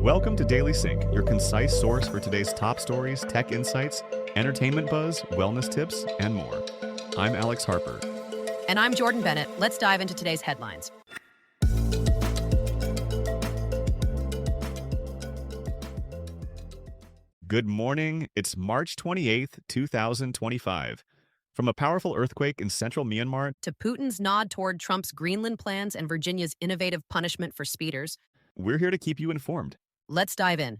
Welcome to Daily Sync, your concise source for today's top stories, tech insights, entertainment buzz, wellness tips, and more. I'm Alex Harper. And I'm Jordan Bennett. Let's dive into today's headlines. Good morning. It's March 28th, 2025. From a powerful earthquake in central Myanmar To Putin's nod toward Trump's Greenland plans and Virginia's innovative punishment for speeders, we're here to keep you informed. let's dive in.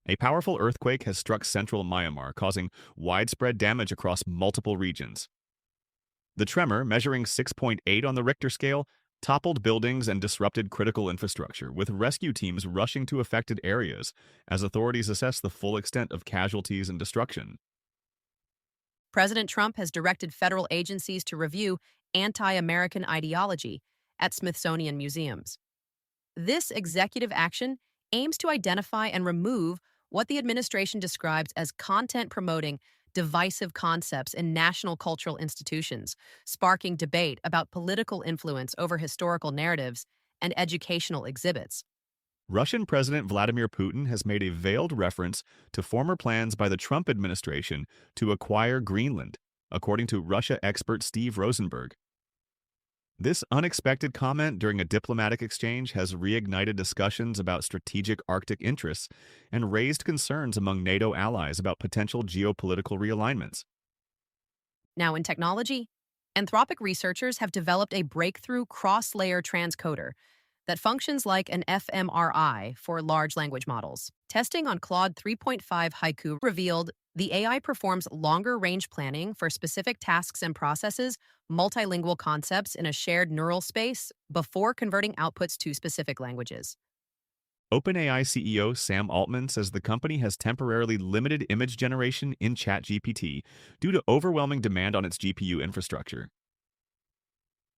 A powerful earthquake has struck central Myanmar, causing widespread damage across multiple regions. The tremor, measuring 6.8 on the Richter scale, toppled buildings and disrupted critical infrastructure, with rescue teams rushing to affected areas as authorities assess the full extent of casualties and destruction. President Trump has directed federal agencies to review anti-American ideology at Smithsonian museums. This executive action aims to identify and remove what the administration describes as content promoting divisive concepts in national cultural institutions, sparking debate about political influence over historical narratives and educational exhibits. Russian President Vladimir Putin has made a veiled reference to former plans by the Trump administration to acquire Greenland, according to Russia expert Steve Rosenberg. This unexpected comment during a diplomatic exchange has reignited discussions about strategic Arctic interests and raised concerns among NATO allies about potential geopolitical realignments. Now, in technology, Anthropic researchers have developed a breakthrough cross-layer transcoder that functions like an fMRI for large language models. Testing on Claude 3.5 Haiku revealed the AI performs longer-range planning for specific tasks and processes multilingual concepts in a shared neural space before converting outputs to specific languages. OpenAI CEO Sam Altman says the company has temporarily limited image generation in ChatGPT due to overwhelming demand on its GPU infrastructure.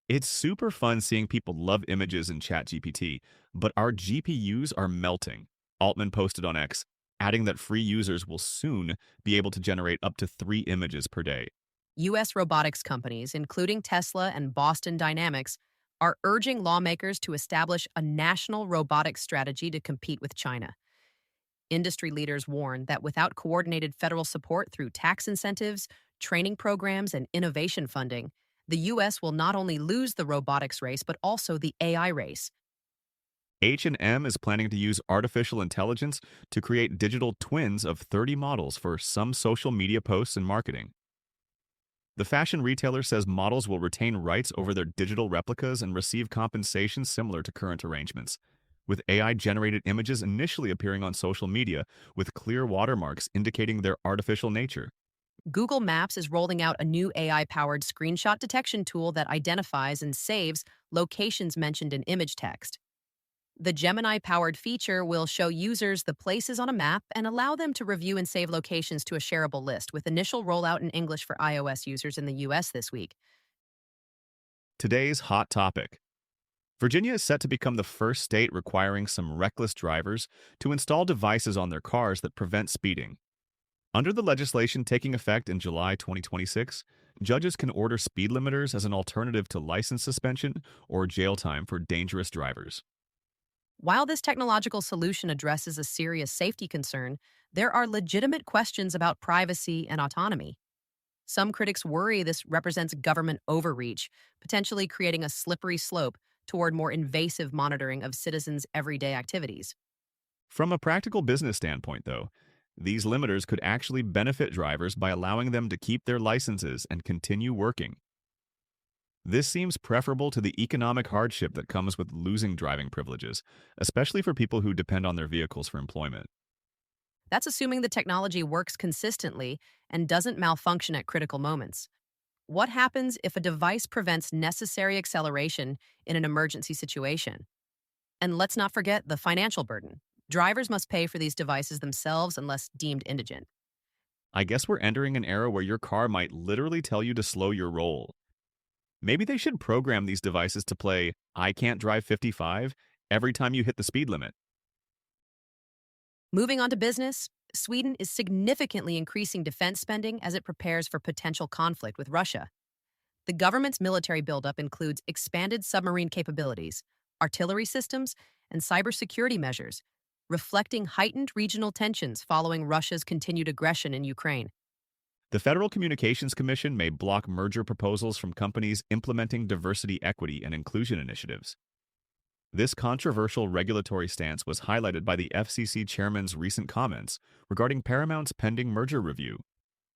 It's super fun seeing people love images in ChatGPT, but our GPUs are melting, Altman posted on X, adding that free users will soon be able to generate up to 3 images per day. U.S. robotics companies, including Tesla and Boston Dynamics, are urging lawmakers to establish a national robotics strategy to compete with China. Industry leaders warn that without coordinated federal support through tax incentives, training programs, and innovation funding, the U.S. will not only lose the robotics race, but also the AI race. H&M is planning to use artificial intelligence to create digital twins of 30 models for some social media posts and marketing. The fashion retailer says models will retain rights over their digital replicas and receive compensation similar to current arrangements, with AI-generated images initially appearing on social media with clear watermarks indicating their artificial nature. Google Maps is rolling out a new AI-powered screenshot detection tool that identifies and saves locations mentioned in image text. The Gemini-powered feature will show users the places on a map and allow them to review and save locations to a shareable list, with initial rollout in English for iOS users in the U.S. this week. Today's hot topic. Virginia is set to become the first state requiring some reckless drivers to install devices on their cars that prevent speeding. Under the legislation taking effect in July 2026, judges can order speed limiters as an alternative to license suspension or jail time for dangerous drivers. While this technological solution addresses a serious safety concern, there are legitimate questions about privacy and autonomy. Some critics worry this represents government overreach, potentially creating a slippery slope toward more invasive monitoring of citizens' everyday activities. From a practical business standpoint, though, these limiters could actually benefit drivers by allowing them to keep their licenses and continue working. This seems preferable to the economic hardship that comes with losing driving privileges, especially for people who depend on their vehicles for employment. That's assuming the technology works consistently and doesn't malfunction at critical moments. What happens if a device prevents necessary acceleration in an emergency situation? And let's not forget the financial burden. Drivers must pay for these devices themselves unless deemed indigent. I guess we're entering an era where your car might literally tell you to slow your roll. Maybe they should program these devices to play "I Can't Drive 55" every time you hit the speed limit. Moving on to business, Sweden is significantly increasing defense spending as it prepares for potential conflict with Russia. The government's military buildup includes expanded submarine capabilities, artillery systems, and cybersecurity measures, reflecting heightened regional tensions following Russia's continued aggression in Ukraine. The Federal Communications Commission may block merger proposals from companies implementing diversity, equity, and inclusion initiatives. This controversial regulatory stance was highlighted by the FCC chairman's recent comments regarding Paramount's pending merger review,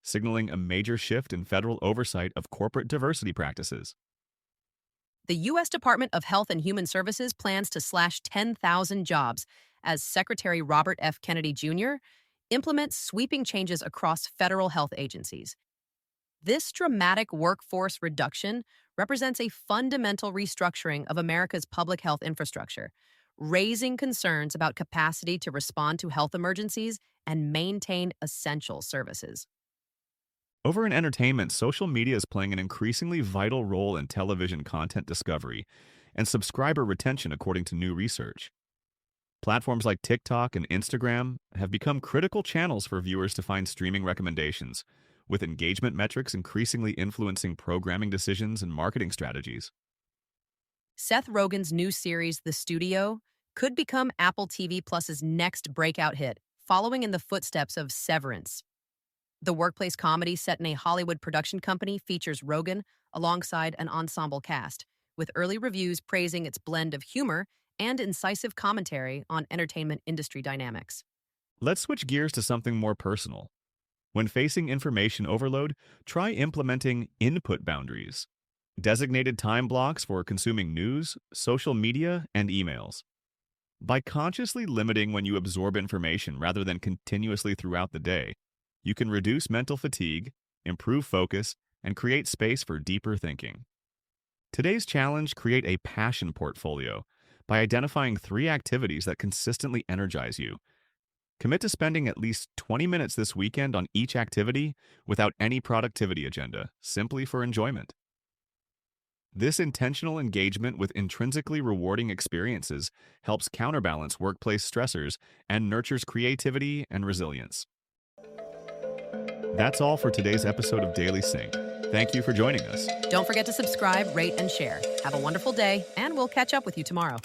signaling a major shift in federal oversight of corporate diversity practices. The U.S. Department of Health and Human Services plans to slash 10,000 jobs as Secretary Robert F. Kennedy Jr. implements sweeping changes across federal health agencies. This dramatic workforce reduction represents a fundamental restructuring of America's public health infrastructure, raising concerns about capacity to respond to health emergencies and maintain essential services. Over in entertainment, social media is playing an increasingly vital role in television content discovery and subscriber retention, according to new research. Platforms like TikTok and Instagram have become critical channels for viewers to find streaming recommendations, with engagement metrics increasingly influencing programming decisions and marketing strategies. Seth Rogen's new series, The Studio, could become Apple TV Plus's next breakout hit, following in the footsteps of Severance. The workplace comedy set in a Hollywood production company features Rogen alongside an ensemble cast, with early reviews praising its blend of humor and incisive commentary on entertainment industry dynamics. Let's switch gears to something more personal. When facing information overload, try implementing input boundaries, designated time blocks for consuming news, social media, and emails. By consciously limiting when you absorb information rather than continuously throughout the day, you can reduce mental fatigue, improve focus, and create space for deeper thinking. Today's challenge: create a passion portfolio by identifying 3 activities that consistently energize you. Commit to spending at least 20 minutes this weekend on each activity without any productivity agenda, simply for enjoyment. This intentional engagement with intrinsically rewarding experiences helps counterbalance workplace stressors and nurtures creativity and resilience. That's all for today's episode of Daily Sync. Thank you for joining us. Don't forget to subscribe, rate, and share. Have a wonderful day, and we'll catch up with you tomorrow.